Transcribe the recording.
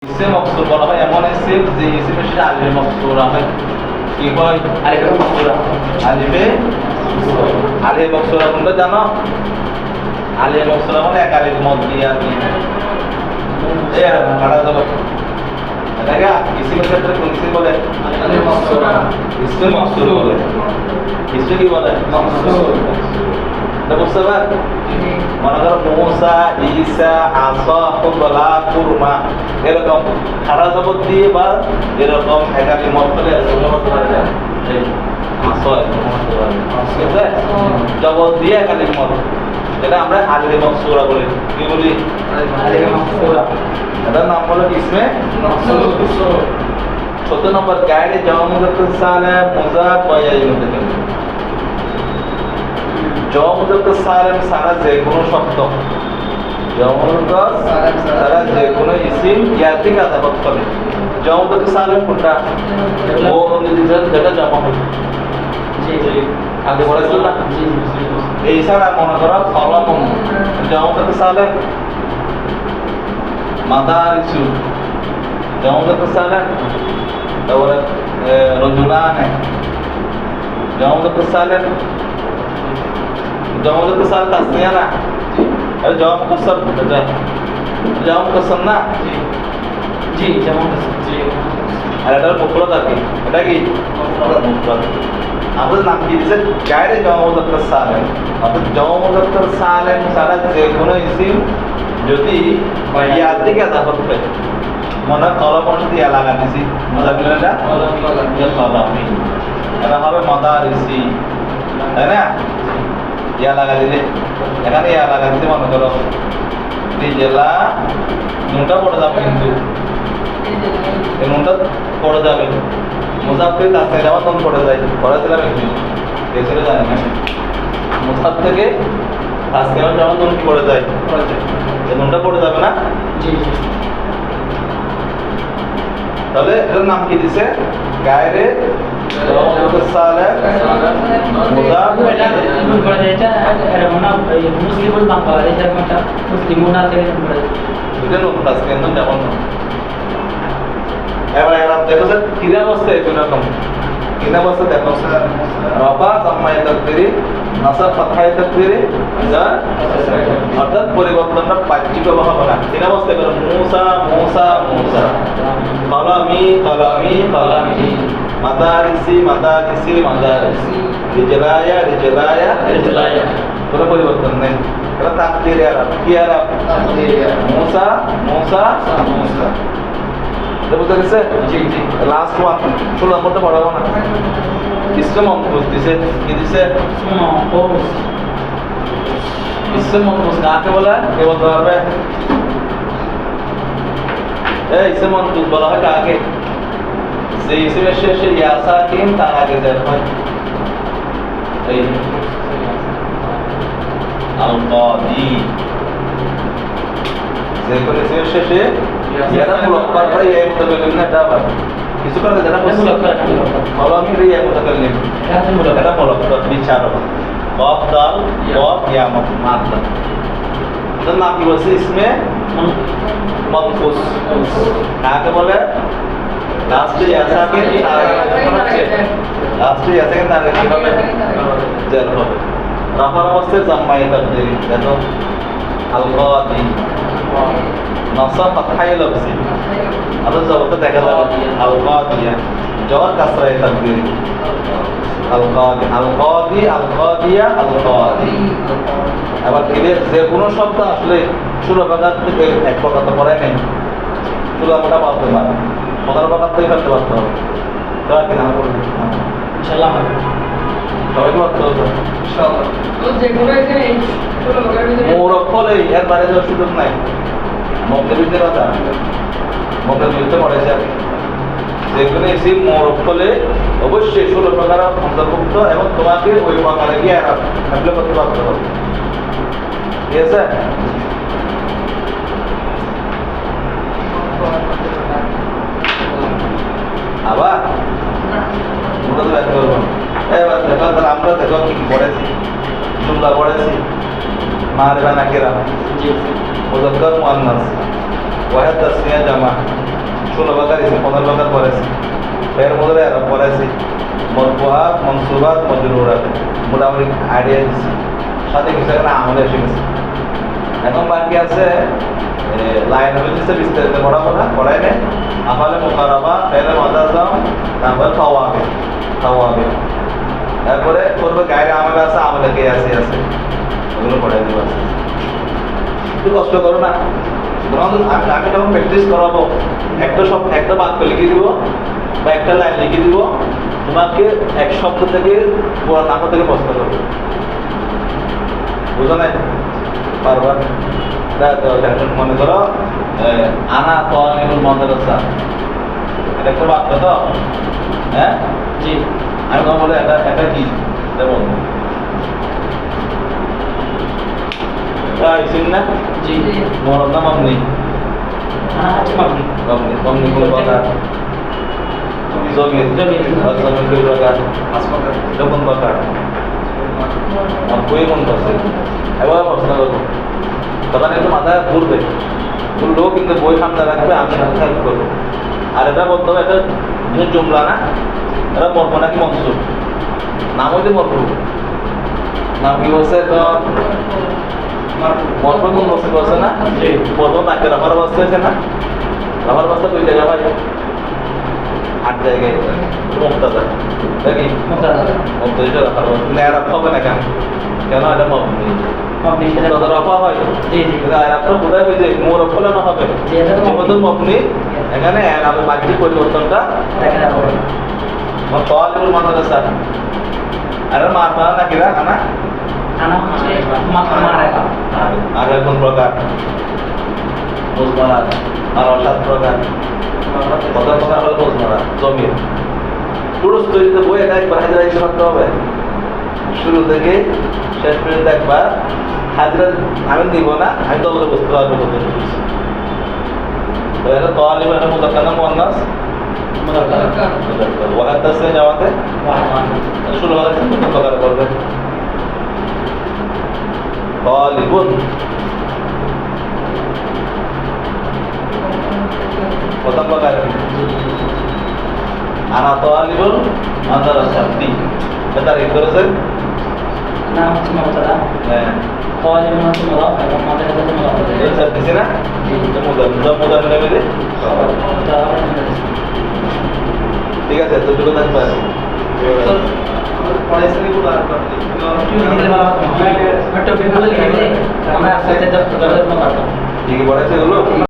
ইসম মকসুর বলা হয় এমন ইসম যে ইসমের সাথে আলিফে মকসুরা হয়। কি হয়? আলিফে মকসুরা। আলিফে মকসুরা তোমরা জানো? আলিফে মকসুরা মানে এক আলিফ মদ দিয়ে আর কি এরকম কাটা যাবে। এটাকে ইসমের ক্ষেত্রে কোন ইসম বলে? আলিফে মকসুরা। ইসম মকসুর বলে। ইসম কি বলে? মকসুর। বুঝতে পার? মনে করো মুসা, ঈসা, আসা, হুবলা, কুরমা এরকম খারা জবর দিয়ে বা এরকম একালি মত করে জবর দিয়ে একালি মত, এটা আমরা আলিফে মকসুরা বলি। কি বলি? আলিফে মকসুরা। এটার নাম হলো ইসমে মকসুর। 14 নম্বর গায়রে জামা মুযাক্কার সালিম মুযাফ ওয়া ইয়া মুতাকাল্লিম। জামা মুযাক্কার সালিম সারা যে কোনো শব্দ, জামা মুযাক্কার সারা যে কোনো ইসম ইয়া থেকে আদাবত করে। জামা মুযাক্কার সালিম কোনটা? ও অনুদিত যেটা জামা হয়। জি জি আগে বলেছিল না? জি জি। এই ছাড়া মনে করো কলম জামা মুযাক্কার সালিম মাদারিসু জামা মুযাক্কার সালিম, তারপরে রজুলানে জামা মুযাক্কার সালিম, জামা মুযাক্কার সালিম তাসনিয়া না? আরে জামা মুকাসসার এটা জামা মুকাসসার না? জি জি জামা মুকাসসার। জি আর এটা মুফরাদ আর কি, এটা কি মুফরাদ। আমাদের নাম কি দিয়েছে? গায়রে জামা মুযাক্কার সালিম। অর্থাৎ জামা মুযাক্কার সালিম সারা যে কোনো ইসম যদি ইয়া থেকে আদাবত করে, মনে কলম অনুযায়ী ইয়া লাগা দিছি মুযাক্কারটা কলমি, এটা হবে মাদারিসি, তাই না? ইয়া লাগা দিলে এখানে ইয়া লাগা দিতে মনে করো রিজেলা নুনটা পড়ে যাবে, কিন্তু এই নুনটা পড়ে যাবে। মুযাফফির তাসনিয়া জামা নুন পড়ে যায়, পড়েছিলাম একটু এসে জানি না। মুযাফ থেকে তাসনিয়া জামা নুন কি পড়ে যায়? এই নুনটা পড়ে যাবে না? জি জি। তাহলে এর নাম কি দিছে? গায়রে মুযাক্কার সালিম মুযাফ। এটা এরকম না মুসলিমুল বাংলা যেমনটা মুসলিমুনা থেকে এটা নতুন তাসনিয়া নুন যেমন। এবার এরাব দেখো স্যার কিরা অবস্থা এরকম কিনা অবস্থা দেখো স্যার রফা জাম্মায়ে তাকদীরি নাসাব ফাতহায়ে তাকদীরি যা অর্থাৎ পরিবর্তনটা বাহ্যিক হবে না। কিনা অবস্থা করো মুসা মুসা মুসা, কলমি কলমি কলমি, মাদারিসি মাদারিসি মাদারিসি, রিজলায়া রিজলায়া রিজলায়া, কোনো পরিবর্তন নেই। এটা তাকদীরি আরব। কি আরব? মুসা মুসা মুসা। বুঝতে গেছে? জি জি। লাস্ট ওয়ান 16 নম্বরটা পড়াবো না। ইসম মনকুস দিছে। কি দিছে? ইসম মনকুস কাকে বলে? কে বলতে পারবে? এই ইসম মনকুস বলা হয় কাকে? যে ইসমের শেষে ইয়া সাকিন তার আগে জের হয়। এই আল কাদি, যে কোন ইসমের শেষে ইয়ারা মুলাক্কার করে ইয়া মুতাকাল্লিম না দাবার কিছু করে যারা মুলাক্কার কলমি রে ইয়া মুতাকাল্লিম এটা মুলাক্কার বিচারক কফ দাল কফ ইয়া মাদা। এর নাম কি বলছে? ইসমে মনকুস। কাকে বলে? লাস্টে ইয়া সাকিন লাস্টে ইয়া সাকিন তার কি হবে? জের হবে। রাফার অবস্থায় জাম্মায়ে তাকদীরি দেখো আল কাদি নাসাব ফাতহায়ে লফজি, আবার জবরটা দেখা যাবে আল কাদিয়া, জবর কাসরায়ে তাকদীরি আল কাদি আল কাদি আল কাদিয়া আল কাদি। আবার এদের যে কোনো শব্দ আসলে ষোলো প্রকার থেকে এক প্রকার তো পড়ে নেই, ষোলো আমরা পারতে পারে 15 প্রকার থেকে ফেলতে পারতে হবে। তোরা কি নাম করবি? ইনশাআল্লাহ সবাইকে পারতে হবে ইনশাআল্লাহ। তো যে কোনো এখানে ষোলো প্রকারের ভিতরে মোরক্কলে এর বাইরে যাওয়ার সুযোগ নাই। মক্কেবিদে কথা মক্কেবিদে পড়েছে আর যে কোনো ইসিম মোরক্কলে অবশ্যই 16 প্রকার অন্তর্ভুক্ত এবং তোমাকে ওই প্রকারে গিয়ে অ্যাপ্লাই করতে পারতে হবে। ঠিক আছে? আবার ওটা তো ব্যর্থ করবো। এবার দেখো তাহলে আমরা দেখো কি পড়েছি, জুমলা পড়েছি মারিফা নাকিরা মুযাক্কার মুআন্নাস ওয়াহেদ তাসনিয়া জামা 16 প্রকার ইসম 15 প্রকার পড়েছি এর মধ্যে এরা পড়েছি মরফুআত মনসুবাত মজরুরাত মোটামুটি আইডিয়া দিচ্ছি সাথে কিছু একটা আমল এসে গেছে এখন বাকি আছে লাইন হয়েছে বিস্তারিত পড়াবো না পড়াই নেই আফালে মুকারাবা ফেলে মাদাজাম তারপরে খাওয়াবে তারপরে করবে গায়ের আমল আছে আমলে কে আছে ওগুলো পড়াই দেবো একটু কষ্ট করো না আমি যখন প্র্যাকটিস করাবো একটা বাক্য লিখে দিব বা একটা লাইন লিখে দিব তোমাকে এক শব্দ থেকে পুরো নাম থেকে প্রশ্ন করবে বুঝো নাই পারবা মনে করো আনা তালিবুল মাদ্রাসা এটা একটা বাক্য তো হ্যাঁ জি আমি তোমার বলে এটা কি যেমন না জি মরম না মামনি আচ্ছা মামনি মামনি কোন প্রকার জমির জমির দুই প্রকার এটা কোন প্রকার বই কোন আছে এবার প্রশ্ন করবো তখন একটু মাথায় ঘুরবে ঘুরলেও কিন্তু বই সামনে রাখবে আমি হেল্প করবো আর এটা বলতে হবে এটা জুমলা না এটা মরবো নাকি মনসুর নাম হইতে মরবো নাম কি বলছে মরবো কোন বস্তু বলছে না প্রথম নাকি রাফার অবস্থা হয়েছে না রাফার অবস্থা দুই জায়গা হয় 8 জায়গায় মুক্তাদা নাকি মুক্তাদা রাফার অবস্থা নেয়ারাপ হবে না কেন এটা মবনি মামনি সেটা রফা হয় জি জি আপনার বোধহয় ওই যে মোর ফলানো হবে যেহেতু মবনি এখানে আমি বাহ্যিক পরিবর্তনটা দেখা যাবে তালিবুল মাদ্রাসা আর মারফা নাকি রা আনা আনা হচ্ছে মারাফা আর কোন প্রকার মুজমারা আর 7 প্রকার কত প্রকার হলো মুজমারা জমির পুরো স্টোরিতে বই একবার হাজিরা দিতে পারতে হবে শুরু থেকে শেষ পর্যন্ত একবার হাজিরা আমি দিব না আমি তবে বুঝতে পারবো কত বুঝছি তো এটা তালিব এটা মুযাক্কার না মুয়ান্নাস মুযাক্কার ওয়াহাদ তাসনিয়া জামাতে শুরু হলে কোন প্রকার করবে তালিবুন প্রথম প্রকার আনা তালিবুল মাদ্রাসা এটা রিড করেছেন নাম হচ্ছে মুক্তাদা হ্যাঁ তালিব হচ্ছে মুরাদ এবং মাদ্রাসা হচ্ছে মুরাদ এই স্যার দিছি না মুদার নেবে ঠিক আছে তো দুটো থাকবে আমরা আস্তে আস্তে ঠিক পড়াইছে এগুলো